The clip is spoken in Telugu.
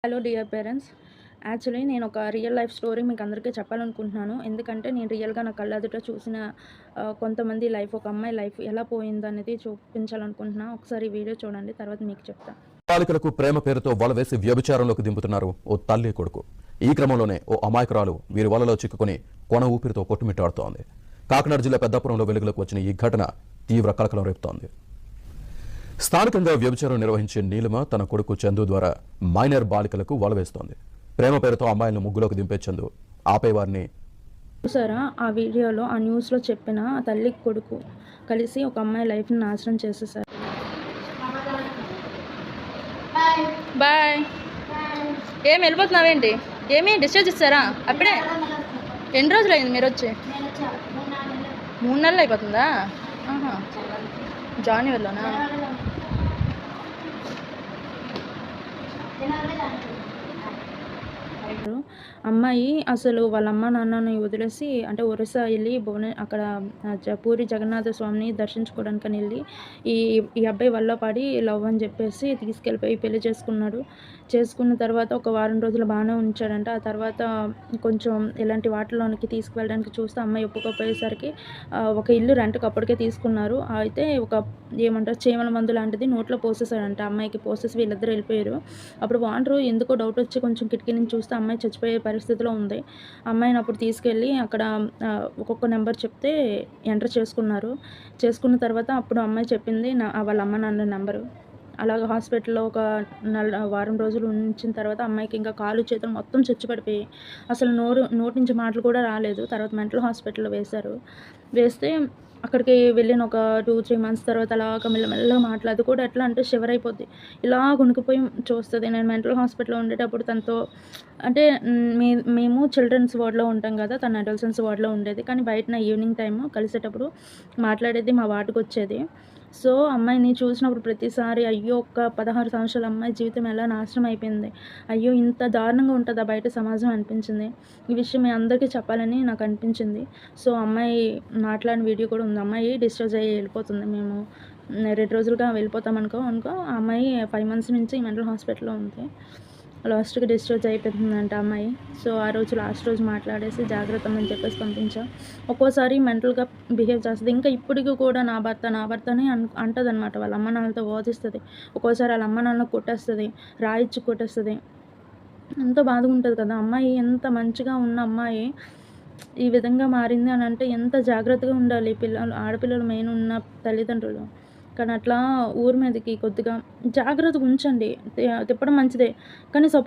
Hello dear parents. యాక్చువల్లీ నేను ఒక రియల్ లైఫ్ స్టోరీ మీకు అందరికీ చెప్పాలనుకుంటున్నాను. ఎందుకంటే నేను రియల్‌గా నా కళ్ళెదుట చూసిన కొంతమంది లైఫ్, ఒక అమ్మాయి లైఫ్ ఎలా పోయిందనేది చూపించాలనుకుంటున్నా. ఒకసారి ఈ వీడియో చూడండి, తర్వాత మీకు చెప్తా. బాలికలకు ప్రేమ పేరుతో వల వేసి వ్యభిచారంలోకి దింపుతున్నారు ఓ తల్లి కొడుకు. ఈ క్రమంలోనే ఓ అమాయకురాలు వీరి వలలో చిక్కుకుని కొన ఊపిరితో కొట్టుమిట్టాడుతోంది. కాకినాడ జిల్లా పెద్దాపురంలో వెలుగులోకి వచ్చిన ఈ ఘటన తీవ్ర కలకలం రేపుతోంది. స్థానికంగా వ్యభిచారం నిర్వహించే నీలిమ తన కొడుకు చందు ద్వారా మైనర్ బాలికలకు వల వేస్తోంది. ప్రేమ పేరుతో అమ్మాయిలను ముగ్గులోకి దింపే చందు ఆపై వారిని చూసారా ఆ వీడియోలో, ఆ న్యూస్‌లో చెప్పిన ఆ తల్లి కొడుకు కలిసి ఒక అమ్మాయి లైఫ్‌ని నాశనం చేసేసారు. బాయ్. ఏమి వెళ్ళిపోతున్నావేంటి? ఏమి డిశ్చార్జ్ ఇస్తారా అప్పుడే? ఎన్ని రోజులు అయింది మీరు వచ్చి? 3 నెలలు అయిపోతుందా? ఆహా, జాన్యువరిలోనా? అమ్మాయి అసలు వాళ్ళ అమ్మ నాన్నని వదిలేసి, అంటే ఒరిస్సా వెళ్ళి అక్కడ పూరి జగన్నాథ స్వామిని దర్శించుకోవడానికని వెళ్ళి ఈ ఈ అబ్బాయి వల్ల పడి లవ్ అని చెప్పేసి తీసుకెళ్ళిపోయి పెళ్లి చేసుకున్నాడు. చేసుకున్న తర్వాత ఒక వారం రోజులు బాగానే ఉంచాడంట. ఆ తర్వాత కొంచెం ఇలాంటి వాటిలోనికి తీసుకువెళ్ళడానికి చూస్తే అమ్మాయి ఒప్పుకోపోయేసరికి ఒక ఇల్లు రెంట్‌కి అప్పటికే తీసుకున్నారు. అయితే ఒక ఏమంటారు, చీమల మందు లాంటిది నోట్లో పోసేసాడంట. అమ్మాయికి పోసేసి వీళ్ళిద్దరూ వెళ్ళిపోయారు. అప్పుడు ఓనరు ఎందుకో డౌట్ వచ్చి కొంచెం కిటికీ నుంచి చూస్తే అమ్మాయి చచ్చిపోయే పరిస్థితిలో ఉంది. అమ్మాయిని అప్పుడు తీసుకెళ్ళి అక్కడ ఒక్కొక్క నెంబర్ చెప్తే ఎంటర్ చేసుకున్నారు. చేసుకున్న తర్వాత అప్పుడు అమ్మాయి చెప్పింది వాళ్ళ అమ్మ నాన్న నెంబరు. అలాగ హాస్పిటల్‌లో ఒక వారం రోజులు ఉంచిన తర్వాత అమ్మాయికి ఇంకా కాళ్ళు చేతులు మొత్తం చచ్చుపడిపోయాయి. అసలు నోటి నుంచి మాటలు కూడా రాలేదు. తర్వాత మెంటల్ హాస్పిటల్‌లో వేశారు. వేస్తే అక్కడికి వెళ్ళిన ఒక 2, 3 మంత్స్ తర్వాత అలాగ మెల్లమెల్లగా మాటలు, అది కూడా ఎట్లా అంటే షివర్ అయిపోద్ది. ఇలా వణికిపోయి చూస్తది. నేను మెంటల్ హాస్పిటల్‌లో ఉండేటప్పుడు తనతో అంటే మేము చిల్డ్రన్స్ వార్డ్‌లో ఉంటాం కదా! తను అడోలసెన్స్ వార్డ్‌లో ఉండేది. కానీ బయటన ఈవినింగ్ టైము కలిసేటప్పుడు మాట్లాడేది, మా వార్డ్‌కొచ్చేది. సో, అమ్మాయిని చూసినప్పుడు ప్రతిసారి అయ్యో! ఒక 16 సంవత్సరాల అమ్మాయి జీవితం ఎలా నాశనం అయిపోయింది. అయ్యో! ఇంత దారుణంగా ఉంటదా బయట సమాజం అనిపించింది. ఈ విషయం మీ అందరికీ చెప్పాలని నాకు అనిపించింది. సో, అమ్మాయి మాట్లాడిన వీడియో కూడా ఉంది. అమ్మాయి డిశ్చార్జ్ అయ్యి వెళ్ళిపోతుంది. మేము 2 రోజులుగా వెళ్ళిపోతాం అనుకో ఆ అమ్మాయి 5 మంత్స్ నుంచి మెంటల్ హాస్పిటల్‌లో ఉంది. లాస్ట్‌కి డిశ్చార్జ్ అయిపోతుందంట అమ్మాయి. సో, ఆ రోజు లాస్ట్ రోజు మాట్లాడేసి జాగ్రత్తమ్మని చెప్పేసి పంపించా. ఒక్కోసారి మెంటల్‌గా బిహేవ్ చేస్తది. ఇంకా ఇప్పటికి కూడా నా భర్త, నా భర్త అని అంటదనమాట. వాళ్ళ అమ్మ నాన్నలతో వాదిస్తది. ఒక్కోసారి వాళ్ళ అమ్మ నాన్న కొట్టేస్తది. రాయిచ్చి కొట్టేస్తది. ఎంతో బాధగా ఉంటది కదా! అమ్మాయి ఎంత మంచిగా ఉన్న అమ్మాయి ఈ విధంగా మారింది అనంటే ఎంత జాగ్రత్తగా ఉండాలి ఆడపిల్లలు మెయిన్ ఉన్న తల్లిదండ్రులు. కానీ అట్లా ఊరి మీదకి కొద్దిగా జాగ్రత్తగా ఉంచండి. తిప్పడం మంచిదే. కానీ సపోర్ట్